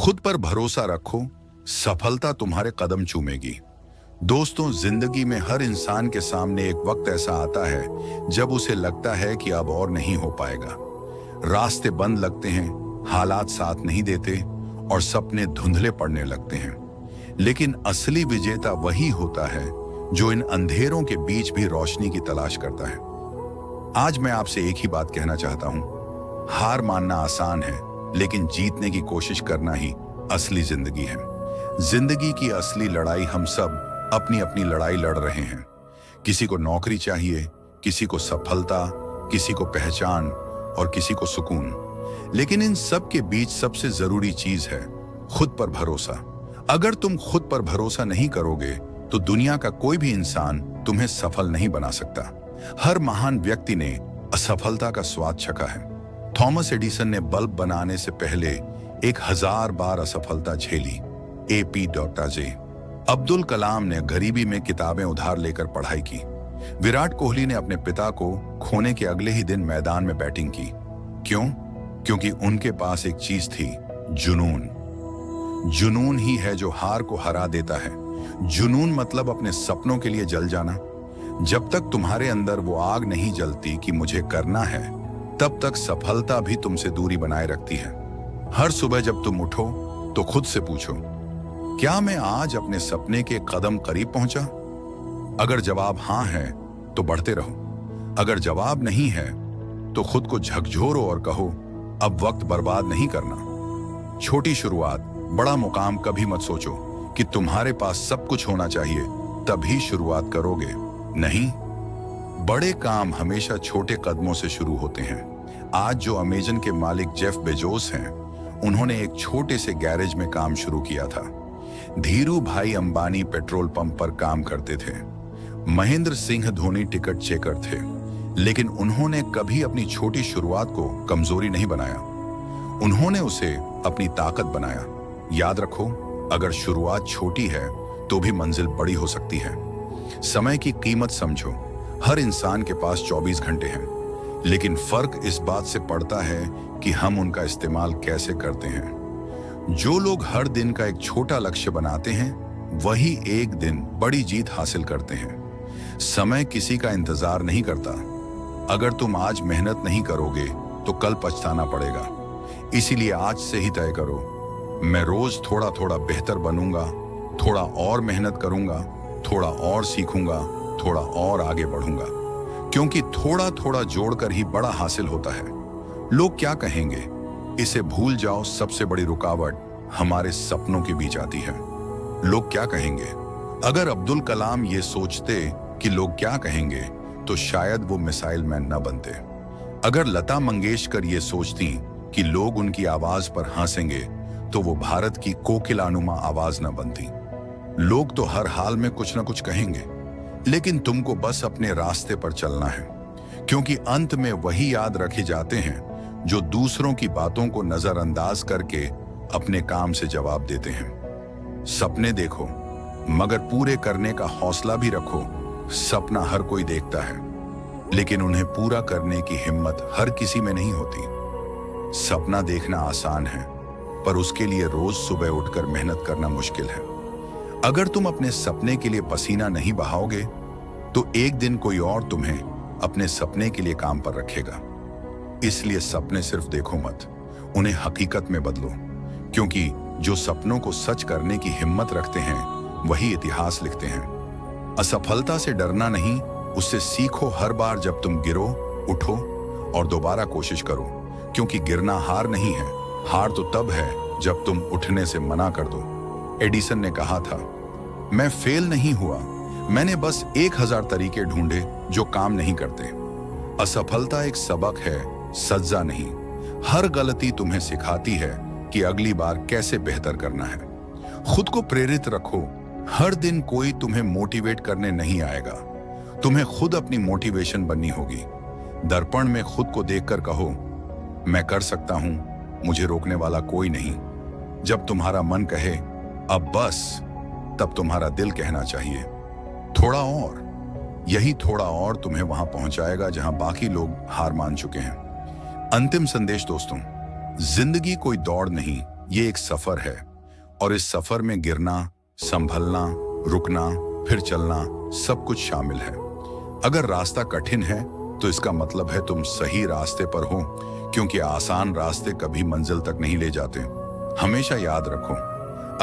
खुद पर भरोसा रखो, सफलता तुम्हारे कदम चूमेगी। दोस्तों, जिंदगी में हर इंसान के सामने एक वक्त ऐसा आता है जब उसे लगता है कि अब और नहीं हो पाएगा। रास्ते बंद लगते हैं, हालात साथ नहीं देते और सपने धुंधले पड़ने लगते हैं। लेकिन असली विजेता वही होता है जो इन अंधेरों के बीच भी रोशनी की तलाश करता है। आज मैं आपसे एक ही बात कहना चाहता हूं, हार मानना आसान है, लेकिन जीतने की कोशिश करना ही असली जिंदगी है। जिंदगी की असली लड़ाई हम सब अपनी अपनी लड़ाई लड़ रहे हैं। किसी को नौकरी चाहिए, किसी को सफलता, किसी को पहचान और किसी को सुकून। लेकिन इन सब के बीच सबसे जरूरी चीज है खुद पर भरोसा। अगर तुम खुद पर भरोसा नहीं करोगे तो दुनिया का कोई भी इंसान तुम्हें सफल नहीं बना सकता। हर महान व्यक्ति ने असफलता का स्वाद चखा है। थॉमस एडिसन ने बल्ब बनाने से पहले 1000 बार असफलता झेली। AP डॉक्टर अब्दुल कलाम ने गरीबी में किताबें उधार लेकर पढ़ाई की। विराट कोहली ने अपने पिता को खोने के अगले ही दिन मैदान में बैटिंग की। क्यों? क्योंकि उनके पास एक चीज थी, जुनून। जुनून ही है जो हार को हरा देता है। जुनून मतलब अपने सपनों के लिए जल जाना। जब तक तुम्हारे अंदर वो आग नहीं जलती कि मुझे करना है, तब तक सफलता भी तुमसे दूरी बनाए रखती है। हर सुबह जब तुम उठो तो खुद से पूछो, क्या मैं आज अपने सपने के कदम करीब पहुंचा? अगर जवाब हां है तो बढ़ते रहो। अगर जवाब नहीं है तो खुद को झकझोरो और कहो, अब वक्त बर्बाद नहीं करना। छोटी शुरुआत, बड़ा मुकाम कभी मत सोचो कि तुम्हारे पास सब कुछ होना चाहिए तभी शुरुआत करोगे। नहीं, बड़े काम हमेशा छोटे कदमों से शुरू होते हैं। आज जो अमेजन के मालिक जेफ बेजोस हैं, उन्होंने एक छोटे से गैरेज में काम शुरू किया था। धीरू भाई अंबानी पेट्रोल पंप पर काम करते थे। महेंद्र सिंह धोनी टिकट चेकर थे। लेकिन उन्होंने कभी अपनी छोटी शुरुआत को कमजोरी नहीं बनाया, उन्होंने उसे अपनी ताकत बनाया। याद रखो, अगर शुरुआत छोटी है तो भी मंजिल बड़ी हो सकती है। समय की कीमत समझो। हर इंसान के पास 24 घंटे हैं, लेकिन फर्क इस बात से पड़ता है कि हम उनका इस्तेमाल कैसे करते हैं। जो लोग हर दिन का एक छोटा लक्ष्य बनाते हैं, वही एक दिन बड़ी जीत हासिल करते हैं। समय किसी का इंतजार नहीं करता। अगर तुम आज मेहनत नहीं करोगे तो कल पछताना पड़ेगा। इसीलिए आज से ही तय करो, मैं रोज थोड़ा थोड़ा बेहतर बनूंगा, थोड़ा और मेहनत करूंगा, थोड़ा और सीखूंगा, थोड़ा और आगे बढ़ूंगा। क्योंकि थोड़ा थोड़ा जोड़कर ही बड़ा हासिल होता है। लोग क्या कहेंगे, इसे भूल जाओ। सबसे बड़ी रुकावट हमारे सपनों के बीच आती है। लोग क्या कहेंगे? अगर अब्दुल कलाम ये सोचते कि लोग क्या कहेंगे, तो शायद वो मिसाइल मैन न बनते। अगर लता मंगेशकर ये सोचती कि लोग उनकी आवाज पर हंसेंगे, तो वो भारत की कोकिलानुमा आवाज न बनती। लोग तो हर हाल में कुछ न कुछ कहेंगे, लेकिन तुमको बस अपने रास्ते पर चलना है। क्योंकि अंत में वही याद रखे जाते हैं जो दूसरों की बातों को नजरअंदाज करके अपने काम से जवाब देते हैं। सपने देखो, मगर पूरे करने का हौसला भी रखो। सपना हर कोई देखता है, लेकिन उन्हें पूरा करने की हिम्मत हर किसी में नहीं होती। सपना देखना आसान है, पर उसके लिए रोज सुबह उठकर मेहनत करना मुश्किल है। अगर तुम अपने सपने के लिए पसीना नहीं बहाओगे, तो एक दिन कोई और तुम्हें अपने सपने के लिए काम पर रखेगा। इसलिए सपने सिर्फ देखो मत, उन्हें हकीकत में बदलो। क्योंकि जो सपनों को सच करने की हिम्मत रखते हैं, वही इतिहास लिखते हैं। असफलता से डरना नहीं, उससे सीखो। हर बार जब तुम गिरो, उठो और दोबारा कोशिश करो। क्योंकि गिरना हार नहीं है, हार तो तब है जब तुम उठने से मना कर दो। एडिसन ने कहा था, मैं फेल नहीं हुआ, मैंने बस 1000 तरीके ढूंढे जो काम नहीं करते। असफलता एक सबक है, सजा नहीं। हर गलती तुम्हें सिखाती है कि अगली बार कैसे बेहतर करना है। खुद को प्रेरित रखो। हर दिन कोई तुम्हें मोटिवेट करने नहीं आएगा, तुम्हें खुद अपनी मोटिवेशन बननी होगी। दर्पण में खुद को देखकर कहो, मैं कर सकता हूं, मुझे रोकने वाला कोई नहीं। जब तुम्हारा मन कहे अब बस, तब तुम्हारा दिल कहना चाहिए थोड़ा और। यही थोड़ा और तुम्हें वहां पहुंचाएगा जहां बाकी लोग हार मान चुके हैं। अंतिम संदेश दोस्तों, जिंदगी कोई दौड़ नहीं ये एक सफर है और इस सफर में गिरना, संभलना, रुकना, फिर चलना सब कुछ शामिल है। अगर रास्ता कठिन है तो इसका मतलब है तुम सही रास्ते पर हो, क्योंकि आसान रास्ते कभी मंजिल तक नहीं ले जाते। हमेशा याद रखो,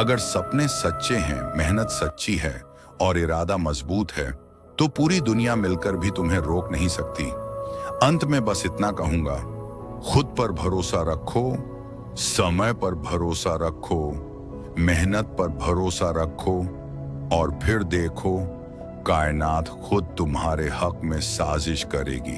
अगर सपने सच्चे हैं, मेहनत सच्ची है और इरादा मजबूत है तो पूरी दुनिया मिलकर भी तुम्हें रोक नहीं सकती। अंत में बस इतना कहूंगा, खुद पर भरोसा रखो, समय पर भरोसा रखो, मेहनत पर भरोसा रखो और फिर देखो कायनात खुद तुम्हारे हक में साजिश करेगी।